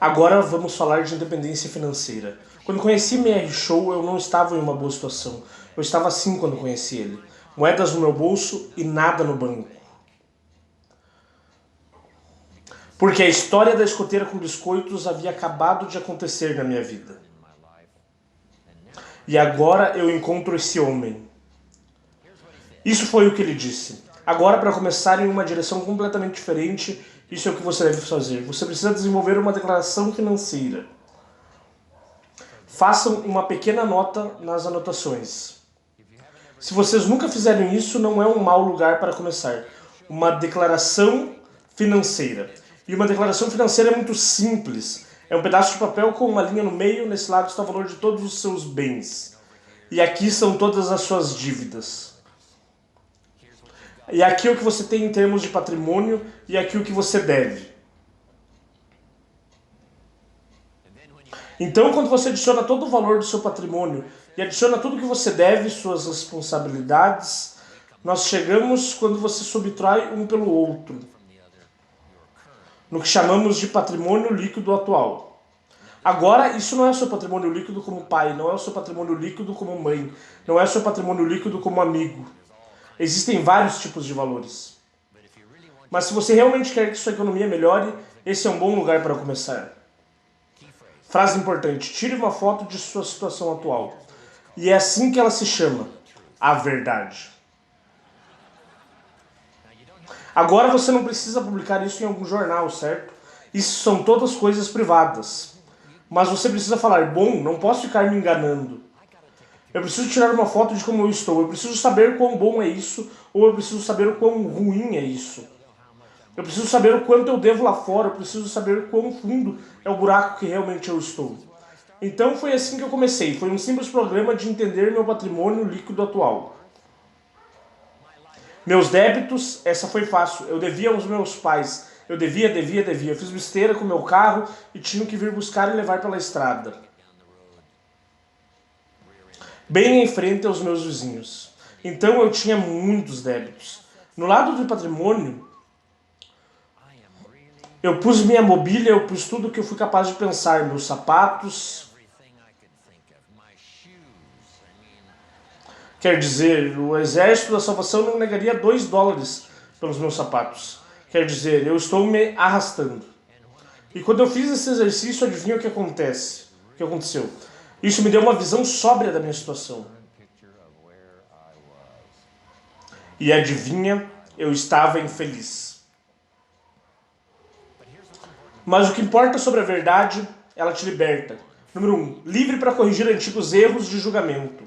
Agora vamos falar de independência financeira. Quando conheci MR Show, eu não estava em uma boa situação. Eu estava assim quando conheci ele. Moedas no meu bolso e nada no banco. Porque a história da escoteira com biscoitos havia acabado de acontecer na minha vida. E agora eu encontro esse homem. Isso foi o que ele disse. Agora, para começar em uma direção completamente diferente, isso é o que você deve fazer. Você precisa desenvolver uma declaração financeira. Façam uma pequena nota nas anotações. Se vocês nunca fizeram isso, não é um mau lugar para começar. Uma declaração financeira. E uma declaração financeira é muito simples. É um pedaço de papel com uma linha no meio. Nesse lado está o valor de todos os seus bens. E aqui são todas as suas dívidas. E aqui é o que você tem em termos de patrimônio e aqui o que você deve. Então, quando você adiciona todo o valor do seu patrimônio e adiciona tudo que você deve, suas responsabilidades, nós chegamos quando você subtrai um pelo outro, no que chamamos de patrimônio líquido atual. Agora, isso não é o seu patrimônio líquido como pai, não é o seu patrimônio líquido como mãe, não é o seu patrimônio líquido como amigo. Existem vários tipos de valores. Mas se você realmente quer que sua economia melhore, esse é um bom lugar para começar. Frase importante: tire uma foto de sua situação atual. E é assim que ela se chama: a verdade. Agora você não precisa publicar isso em algum jornal, certo? Isso são todas coisas privadas. Mas você precisa falar: bom, não posso ficar me enganando. Eu preciso tirar uma foto de como eu estou. Eu preciso saber quão bom é isso, ou eu preciso saber o quão ruim é isso. Eu preciso saber o quanto eu devo lá fora. Eu preciso saber quão fundo é o buraco que realmente eu estou. Então foi assim que eu comecei. Foi um simples programa de entender meu patrimônio líquido atual. Meus débitos, essa foi fácil. Eu devia aos meus pais. Eu devia. Eu fiz besteira com meu carro e tinha que vir buscar e levar pela estrada. Bem em frente aos meus vizinhos. Então eu tinha muitos débitos. No lado do patrimônio, eu pus minha mobília, eu pus tudo que eu fui capaz de pensar. Meus sapatos. Quer dizer, o exército da salvação não negaria $2 pelos meus sapatos. Quer dizer, eu estou me arrastando. E quando eu fiz esse exercício, adivinha o que acontece? O que aconteceu? Isso me deu uma visão sóbria da minha situação. E adivinha, eu estava infeliz. Mas o que importa sobre a verdade, ela te liberta. Número 1. Livre para corrigir antigos erros de julgamento.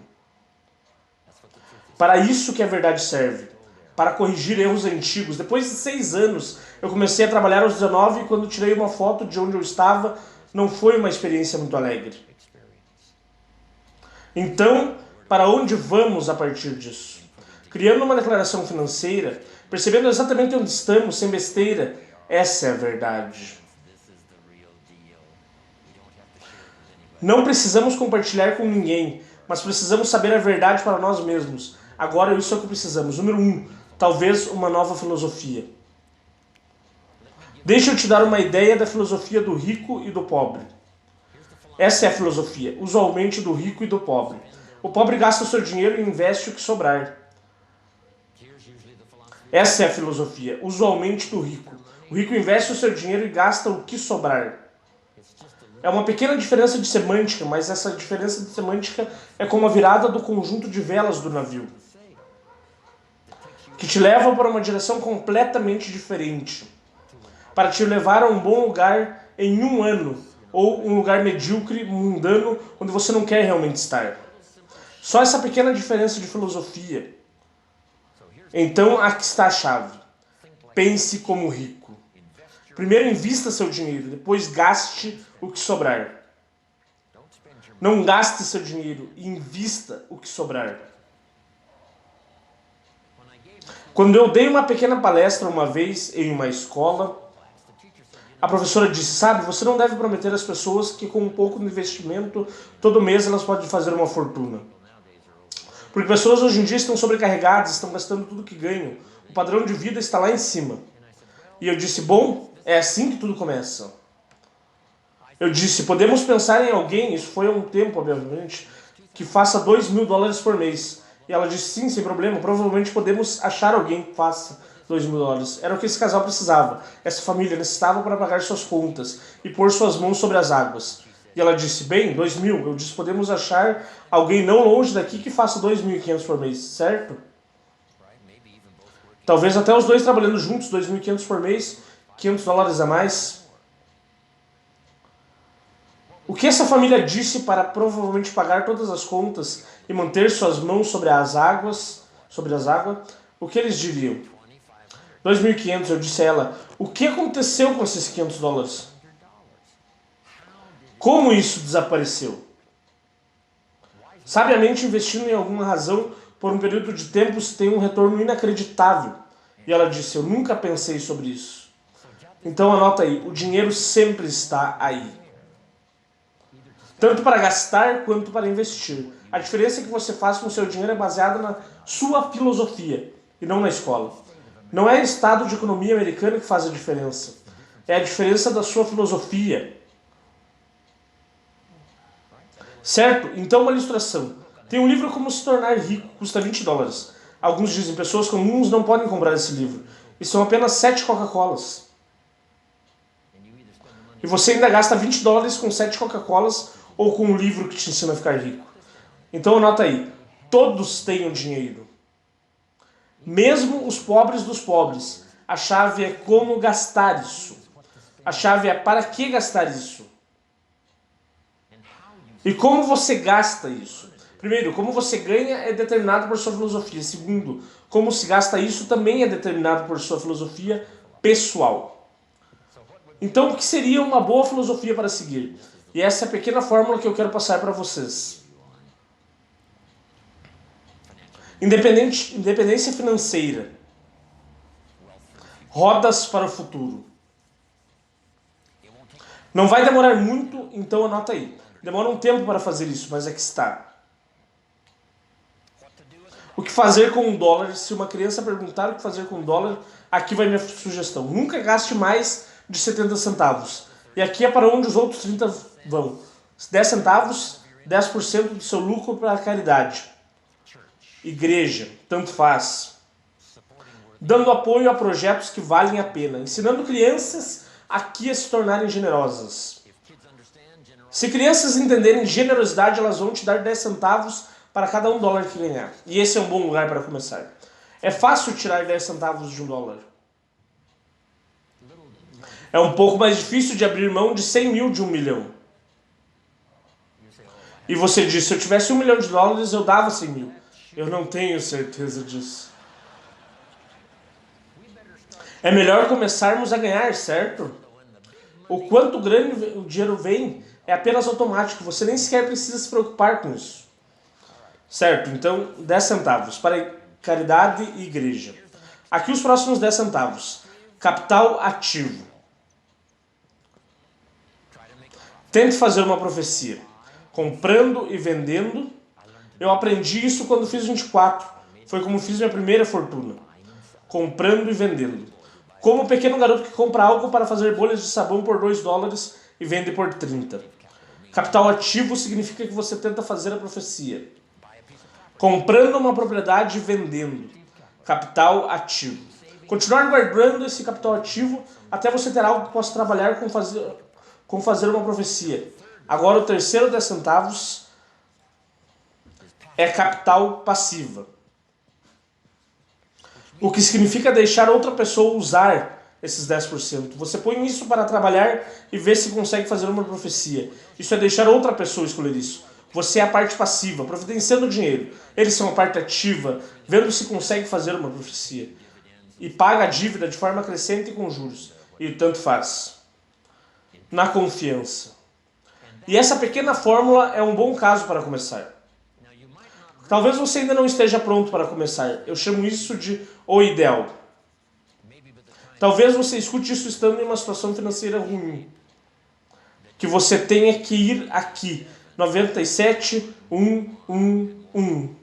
Para isso que a verdade serve. Para corrigir erros antigos. Depois de 6 anos, eu comecei a trabalhar aos 19 e quando tirei uma foto de onde eu estava, não foi uma experiência muito alegre. Então, para onde vamos a partir disso? Criando uma declaração financeira, percebendo exatamente onde estamos, sem besteira, essa é a verdade. Não precisamos compartilhar com ninguém, mas precisamos saber a verdade para nós mesmos. Agora isso é o que precisamos. Número 1, talvez uma nova filosofia. Deixa eu te dar uma ideia da filosofia do rico e do pobre. Essa é a filosofia, usualmente do rico e do pobre. O pobre gasta o seu dinheiro e investe o que sobrar. Essa é a filosofia, usualmente do rico. O rico investe o seu dinheiro e gasta o que sobrar. É uma pequena diferença de semântica, mas essa diferença de semântica é como a virada do conjunto de velas do navio, que te leva para uma direção completamente diferente, para te levar a um bom lugar em um ano, ou um lugar medíocre, mundano, onde você não quer realmente estar. Só essa pequena diferença de filosofia. Então, aqui está a chave. Pense como rico. Primeiro invista seu dinheiro, depois gaste o que sobrar. Não gaste seu dinheiro, invista o que sobrar. Quando eu dei uma pequena palestra uma vez em uma escola, a professora disse: sabe, você não deve prometer às pessoas que com um pouco de investimento, todo mês elas podem fazer uma fortuna. Porque pessoas hoje em dia estão sobrecarregadas, estão gastando tudo que ganham. O padrão de vida está lá em cima. E eu disse: bom, é assim que tudo começa. Eu disse, podemos pensar em alguém, isso foi há um tempo, obviamente, que faça $2.000 por mês. E ela disse, sim, sem problema, provavelmente podemos achar alguém que faça $2.000. Era o que esse casal precisava. Essa família necessitava para pagar suas contas e pôr suas mãos sobre as águas. E ela disse, bem, 2.000. Eu disse, podemos achar alguém não longe daqui que faça 2.500 por mês, certo? Talvez até os dois trabalhando juntos, 2.500 por mês, $500 a mais. O que essa família disse para provavelmente pagar todas as contas e manter suas mãos sobre as águas, o que eles diriam? 2.500, eu disse a ela, o que aconteceu com esses $500? Como isso desapareceu? Sabiamente investindo em alguma razão por um período de tempo se tem um retorno inacreditável. E ela disse, eu nunca pensei sobre isso. Então anota aí, o dinheiro sempre está aí. Tanto para gastar quanto para investir. A diferença que você faz com o seu dinheiro é baseada na sua filosofia e não na escola. Não é o estado de economia americano que faz a diferença. É a diferença da sua filosofia. Certo? Então uma ilustração. Tem um livro Como Se Tornar Rico, custa $20. Alguns dizem, pessoas comuns não podem comprar esse livro. E são apenas 7 Coca-Colas. E você ainda gasta $20 com 7 Coca-Colas ou com um livro que te ensina a ficar rico. Então anota aí, todos têm o dinheiro. Mesmo os pobres dos pobres. A chave é como gastar isso. A chave é para que gastar isso. E como você gasta isso? Primeiro, como você ganha é determinado por sua filosofia. Segundo, como se gasta isso também é determinado por sua filosofia pessoal. Então, o que seria uma boa filosofia para seguir? E essa é a pequena fórmula que eu quero passar para vocês. Independência financeira. Rodas para o futuro. Não vai demorar muito, então anota aí. Demora um tempo para fazer isso, mas aqui está. O que fazer com $1? Se uma criança perguntar o que fazer com $1, aqui vai minha sugestão. Nunca gaste mais de 70 centavos. E aqui é para onde os outros 30 vão. 10 centavos, 10% do seu lucro para a caridade. Igreja, tanto faz. Dando apoio a projetos que valem a pena. Ensinando crianças aqui a se tornarem generosas. Se crianças entenderem generosidade, elas vão te dar 10 centavos para cada $1 que ganhar. E esse é um bom lugar para começar. É fácil tirar 10 centavos de $1. É um pouco mais difícil de abrir mão de 100 mil de 1 milhão. E você disse, se eu tivesse $1 milhão, eu dava 100 mil. Eu não tenho certeza disso. É melhor começarmos a ganhar, certo? O quanto grande o dinheiro vem é apenas automático. Você nem sequer precisa se preocupar com isso. Certo? Então, 10 centavos para caridade e igreja. Aqui os próximos 10 centavos. Capital ativo. Tente fazer uma profecia. Comprando e vendendo. Eu aprendi isso quando fiz 24. Foi como fiz minha primeira fortuna. Comprando e vendendo. Como o pequeno garoto que compra algo para fazer bolhas de sabão por $2 e vende por 30. Capital ativo significa que você tenta fazer a profecia. Comprando uma propriedade e vendendo. Capital ativo. Continuar guardando esse capital ativo até você ter algo que possa trabalhar com fazer uma profecia. Agora o terceiro 10 centavos é capital passiva. O que significa deixar outra pessoa usar esses 10%. Você põe isso para trabalhar e vê se consegue fazer uma profecia. Isso é deixar outra pessoa escolher isso. Você é a parte passiva, providenciando o dinheiro. Eles são a parte ativa, vendo se consegue fazer uma profecia. E paga a dívida de forma crescente e com juros. E tanto faz. Na confiança. E essa pequena fórmula é um bom caso para começar. Talvez você ainda não esteja pronto para começar. Eu chamo isso de o ideal. Talvez você escute isso estando em uma situação financeira ruim. Que você tenha que ir aqui. 97,111.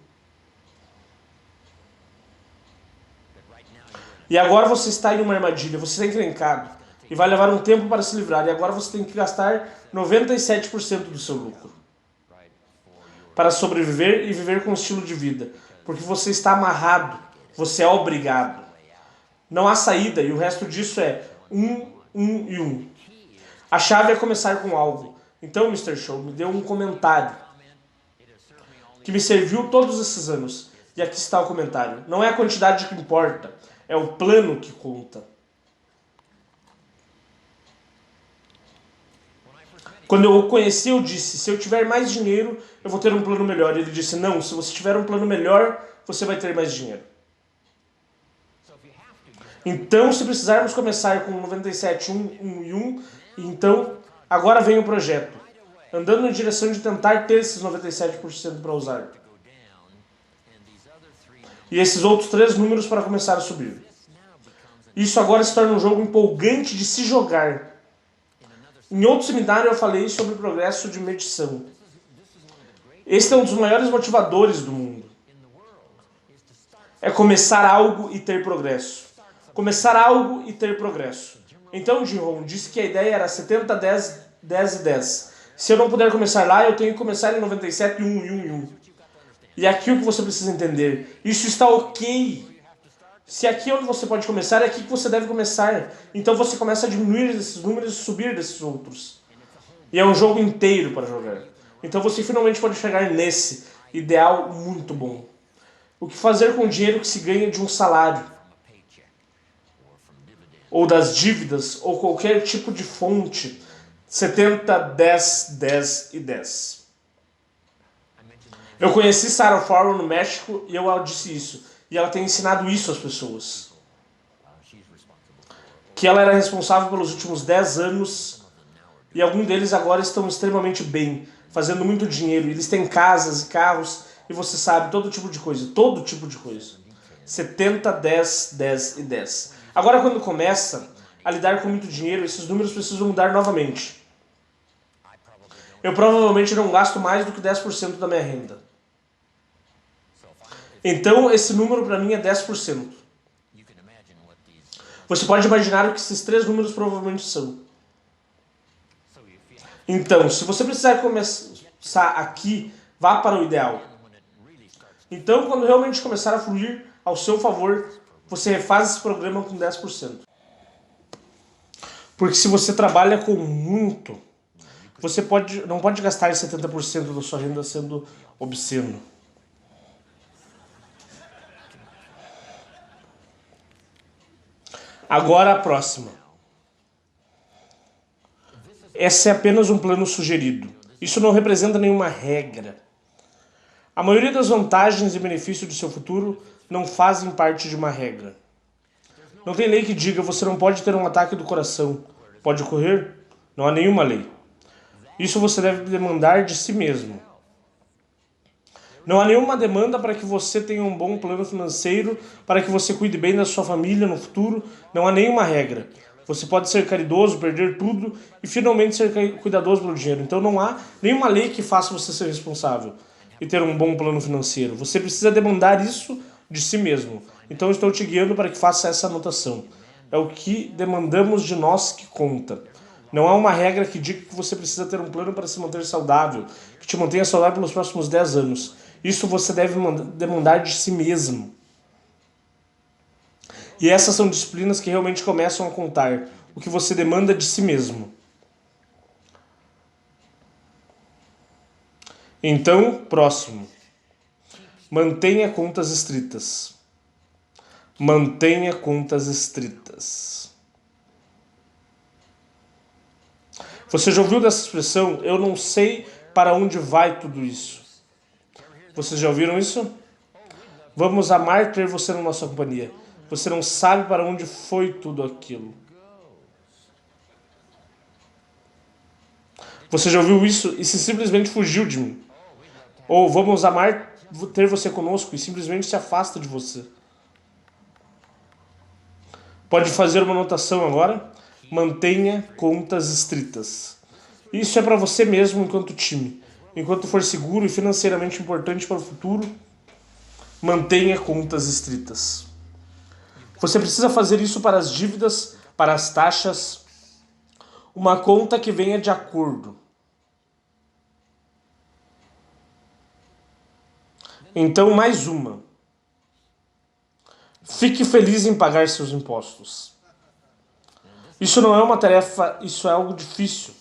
E agora você está em uma armadilha, você está encrencado. e vai levar um tempo para se livrar. E agora você tem que gastar 97% do seu lucro para sobreviver e viver com um estilo de vida. Porque você está amarrado, você é obrigado. Não há saída e o resto disso é 1, 1 e 1. A chave é começar com algo. Então, Mr. Show me deu um comentário que me serviu todos esses anos. E aqui está o comentário. Não é a quantidade que importa, é o plano que conta. Quando eu o conheci, eu disse, se eu tiver mais dinheiro, eu vou ter um plano melhor. E ele disse, não, se você tiver um plano melhor, você vai ter mais dinheiro. Então, se precisarmos começar com 97, 1, 1 e 1, então, agora vem o projeto. Andando na direção de tentar ter esses 97% para usar. E esses outros 3 números para começar a subir. Isso agora se torna um jogo empolgante de se jogar. Em outro seminário eu falei sobre o progresso de medição. Este é um dos maiores motivadores do mundo. É começar algo e ter progresso. Começar algo e ter progresso. Então Jim Rohn disse que a ideia era 70, 10, 10 e 10. Se eu não puder começar lá, eu tenho que começar em 97, 1 e 1 e 1. E aqui o que você precisa entender. Isso está ok. Se aqui é onde você pode começar, é aqui que você deve começar. Então você começa a diminuir esses números e subir desses outros. E é um jogo inteiro para jogar. Então você finalmente pode chegar nesse ideal muito bom. O que fazer com o dinheiro que se ganha de um salário? Ou das dívidas, ou qualquer tipo de fonte. 70, 10, 10 e 10. Eu conheci Sarah Fowler no México e eu disse isso. E ela tem ensinado isso às pessoas. Que ela era responsável pelos últimos 10 anos e alguns deles agora estão extremamente bem, fazendo muito dinheiro. Eles têm casas e carros e você sabe, todo tipo de coisa. Todo tipo de coisa. 70, 10, 10 e 10. Agora quando começa a lidar com muito dinheiro, esses números precisam mudar novamente. Eu provavelmente não gasto mais do que 10% da minha renda. Então, esse número para mim é 10%. Você pode imaginar o que esses 3 números provavelmente são. Então, se você precisar começar aqui, vá para o ideal. Então, quando realmente começar a fluir ao seu favor, você refaz esse programa com 10%. Porque se você trabalha com muito, você não pode gastar 70% da sua renda sendo obsceno. Agora a próxima. Essa é apenas um plano sugerido. Isso não representa nenhuma regra. A maioria das vantagens e benefícios do seu futuro não fazem parte de uma regra. Não tem lei que diga você não pode ter um ataque do coração. Pode ocorrer? Não há nenhuma lei. Isso você deve demandar de si mesmo. Não há nenhuma demanda para que você tenha um bom plano financeiro, para que você cuide bem da sua família no futuro. Não há nenhuma regra. Você pode ser caridoso, perder tudo e finalmente ser cuidadoso pelo dinheiro. Então não há nenhuma lei que faça você ser responsável e ter um bom plano financeiro. Você precisa demandar isso de si mesmo. Então estou te guiando para que faça essa anotação. É o que demandamos de nós que conta. Não há uma regra que diga que você precisa ter um plano para se manter saudável, que te mantenha saudável pelos próximos 10 anos. Isso você deve demandar de si mesmo. E essas são disciplinas que realmente começam a contar. O que você demanda de si mesmo. Então, próximo. Mantenha contas estritas. Mantenha contas estritas. Você já ouviu dessa expressão? Eu não sei para onde vai tudo isso. Vocês já ouviram isso? Vamos amar ter você na nossa companhia. Você não sabe para onde foi tudo aquilo. Você já ouviu isso e se simplesmente fugiu de mim? Ou vamos amar ter você conosco e simplesmente se afasta de você. Pode fazer uma anotação agora? Mantenha contas estritas. Isso é para você mesmo enquanto time. Enquanto for seguro e financeiramente importante para o futuro, mantenha contas estritas. Você precisa fazer isso para as dívidas, para as taxas, Uma conta que venha de acordo. Então, mais uma. Fique feliz em pagar seus impostos. Isso não é uma tarefa, isso é algo difícil.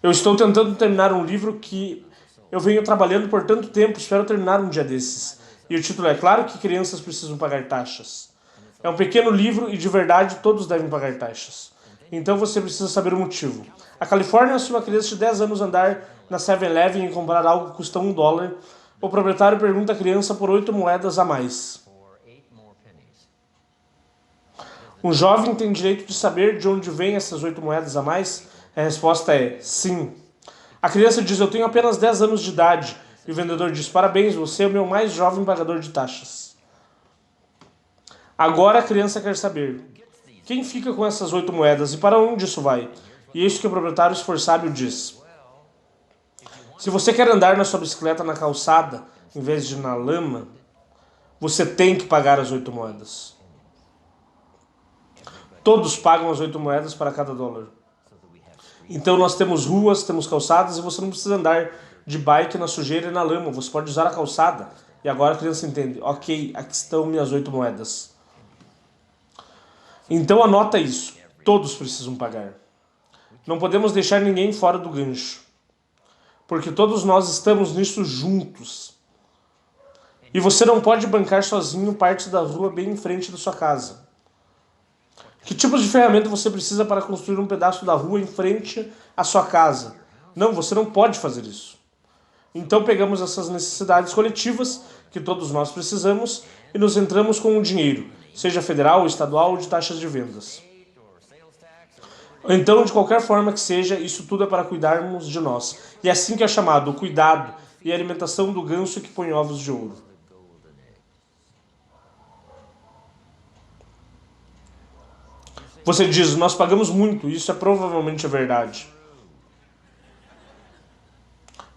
Eu estou tentando terminar um livro que eu venho trabalhando por tanto tempo, espero terminar um dia desses. E o título é Claro que crianças precisam pagar taxas. É um pequeno livro e de verdade todos devem pagar taxas. Então você precisa saber o motivo. A Califórnia, se uma criança de 10 anos andar na 7-Eleven e comprar algo que custa $1, o proprietário pergunta à criança por 8 moedas a mais. Um jovem tem direito de saber de onde vêm essas 8 moedas a mais? A resposta é sim. A criança diz, eu tenho apenas 10 anos de idade. E o vendedor diz, parabéns, você é o meu mais jovem pagador de taxas. Agora a criança quer saber, quem fica com essas 8 moedas e para onde isso vai? E eis que o proprietário esforçado diz, se você quer andar na sua bicicleta na calçada, em vez de na lama, você tem que pagar as 8 moedas. Todos pagam as 8 moedas para cada $1. Então nós temos ruas, temos calçadas e você não precisa andar de bike na sujeira e na lama. Você pode usar a calçada. E agora a criança entende. Ok, aqui estão minhas 8 moedas. Então anota isso. Todos precisam pagar. Não podemos deixar ninguém fora do gancho. Porque todos nós estamos nisso juntos. E você não pode bancar sozinho parte da rua bem em frente da sua casa. Que tipos de ferramenta você precisa para construir um pedaço da rua em frente à sua casa? Não, você não pode fazer isso. Então pegamos essas necessidades coletivas que todos nós precisamos e nos entramos com o dinheiro, seja federal, estadual ou de taxas de vendas. Então, de qualquer forma que seja, isso tudo é para cuidarmos de nós. E é assim que é chamado o cuidado e a alimentação do ganso que põe ovos de ouro. Você diz, nós pagamos muito, e isso é provavelmente verdade.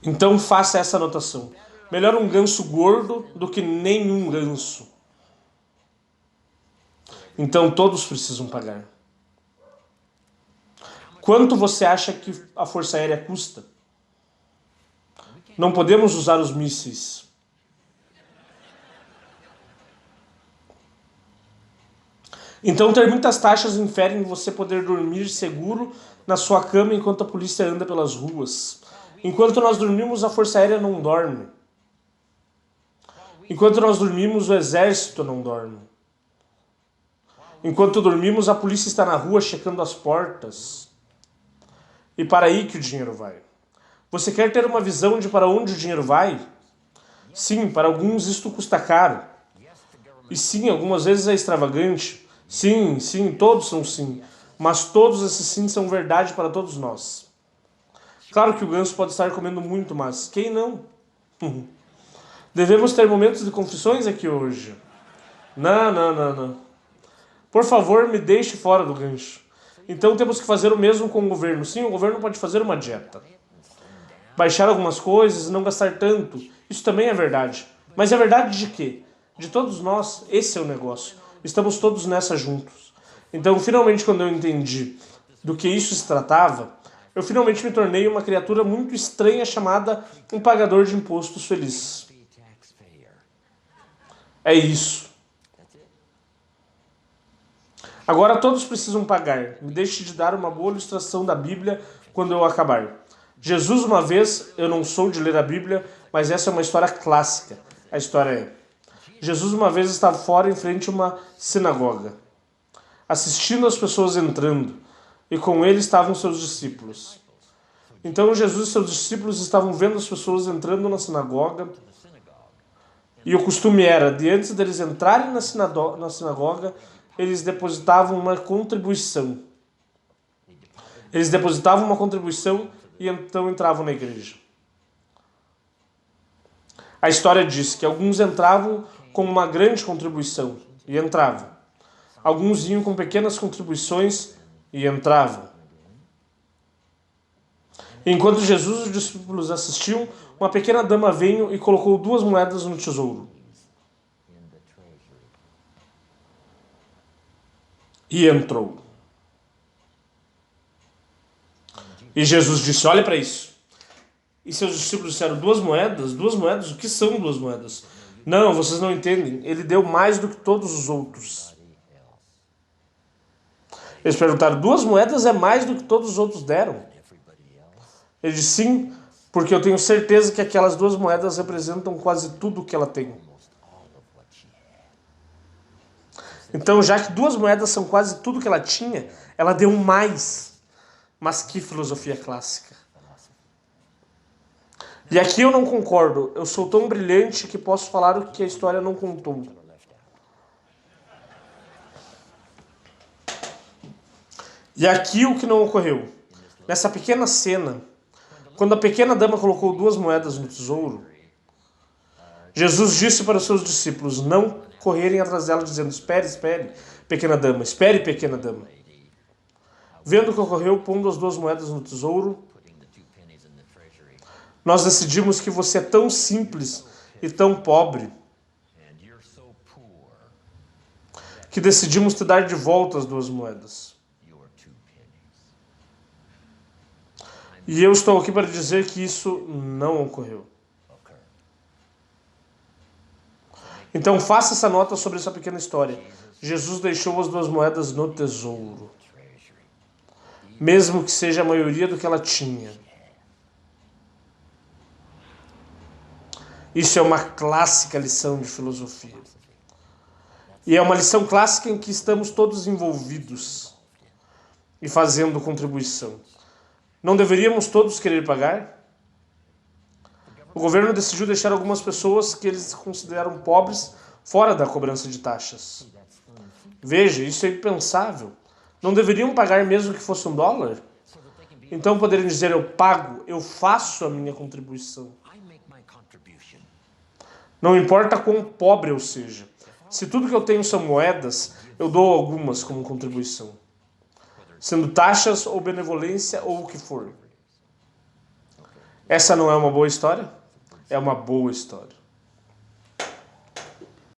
Então faça essa anotação. Melhor um ganso gordo do que nenhum ganso. Então todos precisam pagar. Quanto você acha que a Força Aérea custa? Não podemos usar os mísseis. Então ter muitas taxas inferem você poder dormir seguro na sua cama enquanto a polícia anda pelas ruas. Enquanto nós dormimos, a Força Aérea não dorme. Enquanto nós dormimos, o exército não dorme. Enquanto dormimos, a polícia está na rua checando as portas. E para aí que o dinheiro vai. Você quer ter uma visão de para onde o dinheiro vai? Sim, para alguns isto custa caro. E sim, algumas vezes é extravagante. Sim, sim, todos são sim. Mas todos esses sim são verdade para todos nós. Claro que o ganso pode estar comendo muito, mas quem não? Devemos ter momentos de confissões aqui hoje. Não. Por favor, me deixe fora do gancho. Então temos que fazer o mesmo com o governo. Sim, o governo pode fazer uma dieta. Baixar algumas coisas e não gastar tanto. Isso também é verdade. Mas é verdade de quê? De todos nós, esse é o negócio. Estamos todos nessa juntos. Então, finalmente, quando eu entendi do que isso se tratava, eu finalmente me tornei uma criatura muito estranha chamada um pagador de impostos feliz. É isso. Agora todos precisam pagar. Me deixe de dar uma boa ilustração da Bíblia quando eu acabar. Jesus uma vez, eu não sou de ler a Bíblia, mas essa é uma história clássica. A história é: Jesus uma vez estava fora em frente a uma sinagoga, assistindo as pessoas entrando, e com ele estavam seus discípulos. Então Jesus e seus discípulos estavam vendo as pessoas entrando na sinagoga, e o costume era, de antes deles entrarem na sinagoga, eles depositavam uma contribuição. Eles depositavam uma contribuição e então entravam na igreja. A história diz que alguns entravam com uma grande contribuição e entravam. Alguns iam com pequenas contribuições e entravam. Enquanto Jesus e os discípulos assistiam, uma pequena dama veio e colocou 2 moedas no tesouro. E entrou. E Jesus disse, olha para isso. E seus discípulos disseram, 2 moedas? 2 moedas? O que são 2 moedas? Não, vocês não entendem. Ele deu mais do que todos os outros. Eles perguntaram, 2 moedas é mais do que todos os outros deram? Ele disse, sim, porque eu tenho certeza que aquelas 2 moedas representam quase tudo o que ela tem. Então, já que 2 moedas são quase tudo que ela tinha, ela deu mais. Mas que filosofia clássica. E aqui eu não concordo. Eu sou tão brilhante que posso falar o que a história não contou. E aqui o que não ocorreu. Nessa pequena cena, quando a pequena dama colocou 2 moedas no tesouro, Jesus disse para os seus discípulos não correrem atrás dela, dizendo, espere, espere, pequena dama, espere, pequena dama. Vendo o que ocorreu, pondo as 2 moedas no tesouro, nós decidimos que você é tão simples e tão pobre que decidimos te dar de volta as 2 moedas. E eu estou aqui para dizer que isso não ocorreu. Então faça essa nota sobre essa pequena história. Jesus deixou as 2 moedas no tesouro, mesmo que seja a maioria do que ela tinha. Isso é uma clássica lição de filosofia. E é uma lição clássica em que estamos todos envolvidos e fazendo contribuição. Não deveríamos todos querer pagar? O governo decidiu deixar algumas pessoas que eles consideram pobres fora da cobrança de taxas. Veja, isso é impensável. Não deveriam pagar mesmo que fosse $1? Então poderiam dizer, eu pago, eu faço a minha contribuição. Não importa quão pobre eu seja. Se tudo que eu tenho são moedas, eu dou algumas como contribuição. Sendo taxas ou benevolência ou o que for. Essa não é uma boa história? É uma boa história.